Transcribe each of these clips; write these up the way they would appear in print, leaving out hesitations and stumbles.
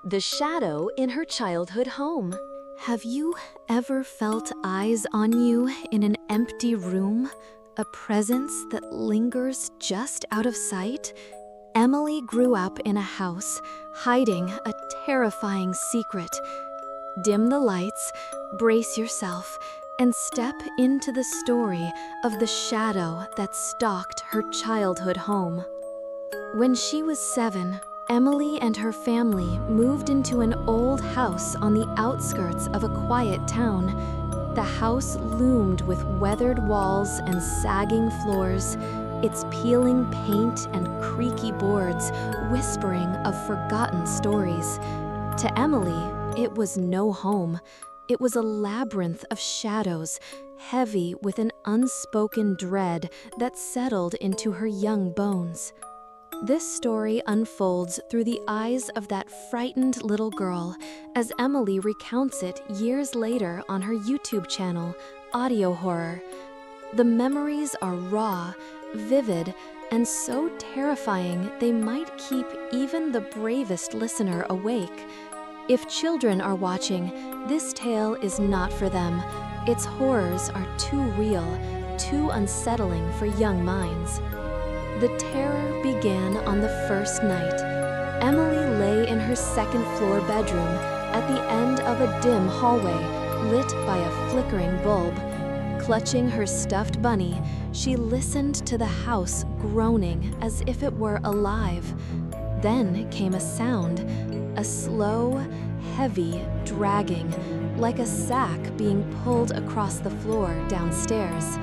The shadow in her childhood home. Have you ever felt eyes on you in an empty room? A presence that lingers just out of sight? Emily grew up in a house, hiding a terrifying secret. Dim the lights, brace yourself, and step into the story of the shadow that stalked her childhood home. When she was 7, Emily and her family moved into an old house on the outskirts of a quiet town. The house loomed with weathered walls and sagging floors, its peeling paint and creaky boards whispering of forgotten stories. To Emily, it was no home. It was a labyrinth of shadows, heavy with an unspoken dread that settled into her young bones. This story unfolds through the eyes of that frightened little girl as Emily recounts it years later on her YouTube channel, Audio Horror. The memories are raw, vivid, and so terrifying they might keep even the bravest listener awake. If children are watching, this tale is not for them. Its horrors are too real, too unsettling for young minds. The terror began on the first night. Emily lay in her second-floor bedroom at the end of a dim hallway, lit by a flickering bulb. Clutching her stuffed bunny, she listened to the house groaning as if it were alive. Then came a sound, a slow, heavy dragging, like a sack being pulled across the floor downstairs.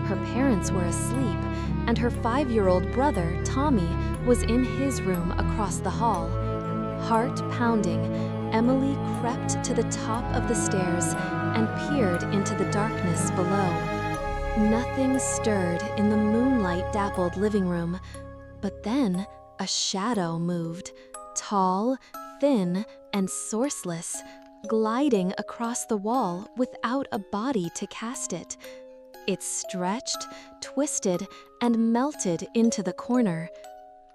Her parents were asleep, and her 5-year-old brother, Tommy, was in his room across the hall. Heart pounding, Emily crept to the top of the stairs and peered into the darkness below. Nothing stirred in the moonlight-dappled living room, but then a shadow moved, tall, thin, and sourceless, gliding across the wall without a body to cast it. It stretched, twisted, and melted into the corner.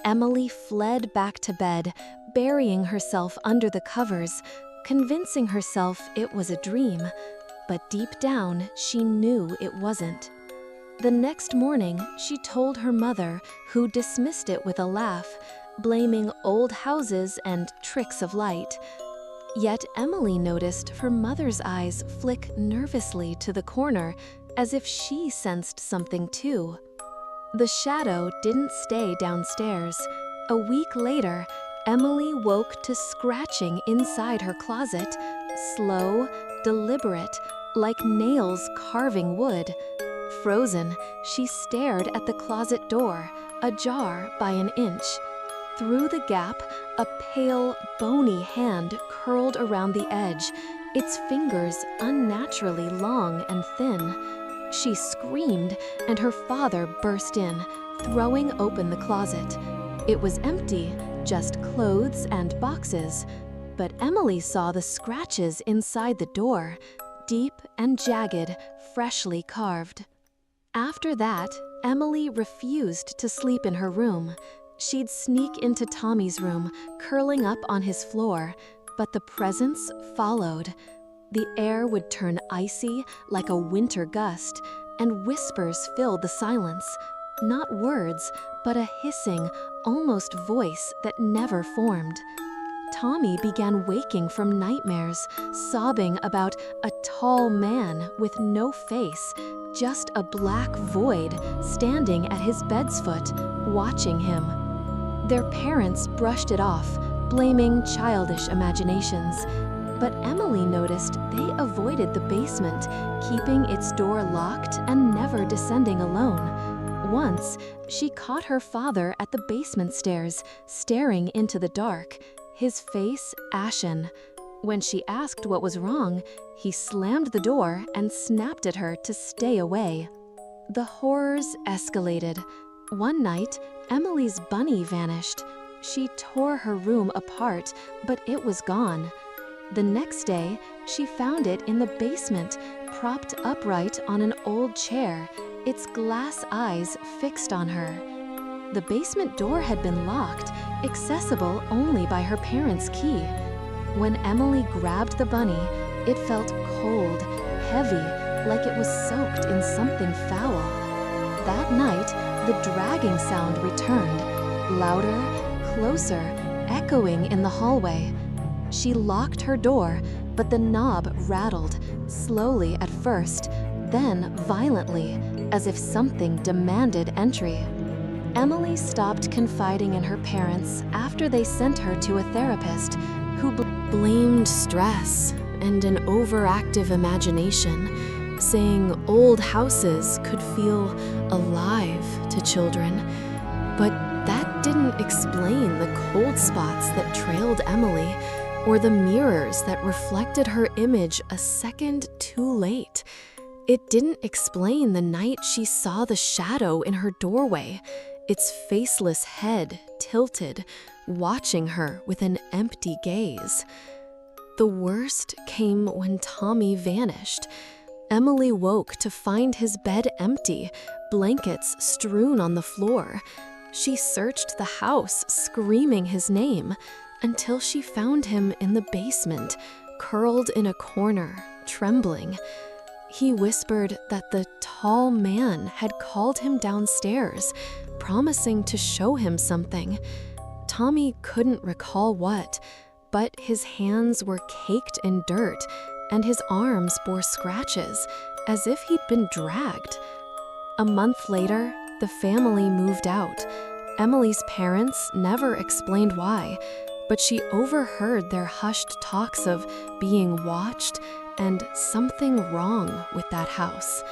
Emily fled back to bed, burying herself under the covers, convincing herself it was a dream. But deep down, she knew it wasn't. The next morning, she told her mother, who dismissed it with a laugh, blaming old houses and tricks of light. Yet Emily noticed her mother's eyes flick nervously to the corner, as if she sensed something too. The shadow didn't stay downstairs. A week later, Emily woke to scratching inside her closet, slow, deliberate, like nails carving wood. Frozen, she stared at the closet door, ajar by an inch. Through the gap, a pale, bony hand curled around the edge, its fingers unnaturally long and thin. She screamed, and her father burst in, throwing open the closet. It was empty, just clothes and boxes. But Emily saw the scratches inside the door, deep and jagged, freshly carved. After that, Emily refused to sleep in her room. She'd sneak into Tommy's room, curling up on his floor, but the presence followed. The air would turn icy like a winter gust, and whispers filled the silence. Not words, but a hissing, almost voice that never formed. Tommy began waking from nightmares, sobbing about a tall man with no face, just a black void standing at his bed's foot, watching him. Their parents brushed it off, blaming childish imaginations. But Emily noticed they avoided the basement, keeping its door locked and never descending alone. Once, she caught her father at the basement stairs, staring into the dark, his face ashen. When she asked what was wrong, he slammed the door and snapped at her to stay away. The horrors escalated. One night, Emily's bunny vanished. She tore her room apart, but it was gone. The next day, she found it in the basement, propped upright on an old chair, its glass eyes fixed on her. The basement door had been locked, accessible only by her parents' key. When Emily grabbed the bunny, it felt cold, heavy, like it was soaked in something foul. That night, the dragging sound returned, louder, closer, echoing in the hallway. She locked her door, but the knob rattled, slowly at first, then violently, as if something demanded entry. Emily stopped confiding in her parents after they sent her to a therapist who blamed stress and an overactive imagination, saying old houses could feel alive to children. But that didn't explain the cold spots that trailed Emily, or the mirrors that reflected her image a second too late. It didn't explain the night she saw the shadow in her doorway, its faceless head tilted, watching her with an empty gaze. The worst came when Tommy vanished. Emily woke to find his bed empty, blankets strewn on the floor. She searched the house, screaming his name, until she found him in the basement, curled in a corner, trembling. He whispered that the tall man had called him downstairs, promising to show him something. Tommy couldn't recall what, but his hands were caked in dirt, and his arms bore scratches, as if he'd been dragged. A month later, the family moved out. Emily's parents never explained why, but she overheard their hushed talks of being watched and something wrong with that house.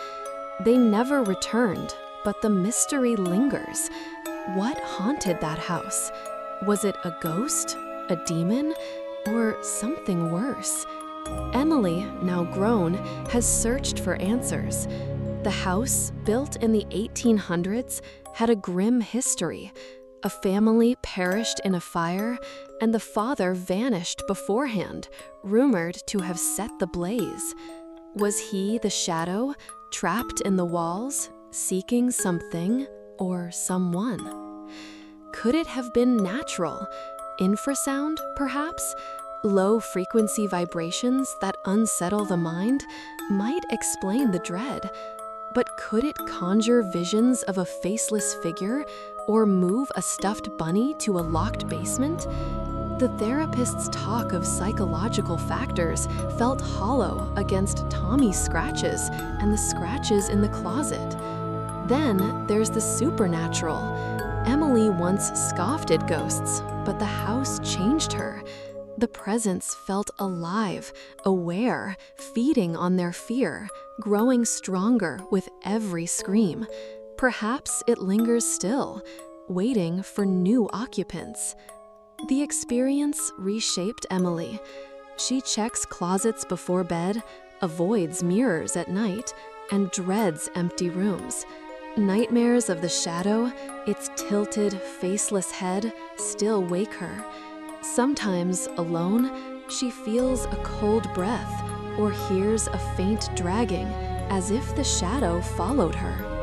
They never returned, but the mystery lingers. What haunted that house? Was it a ghost, a demon, or something worse? Emily, now grown, has searched for answers. The house, built in the 1800s, had a grim history. A family perished in a fire, and the father vanished beforehand, rumored to have set the blaze. Was he the shadow, trapped in the walls, seeking something or someone? Could it have been natural? Infrasound, perhaps? Low-frequency vibrations that unsettle the mind might explain the dread. But could it conjure visions of a faceless figure or move a stuffed bunny to a locked basement? The therapist's talk of psychological factors felt hollow against Tommy's scratches and the scratches in the closet. Then there's the supernatural. Emily once scoffed at ghosts, but the house changed her. The presence felt alive, aware, feeding on their fear, growing stronger with every scream. Perhaps it lingers still, waiting for new occupants. The experience reshaped Emily. She checks closets before bed, avoids mirrors at night, and dreads empty rooms. Nightmares of the shadow, its tilted, faceless head, still wake her. Sometimes, alone, she feels a cold breath or hears a faint dragging, as if the shadow followed her.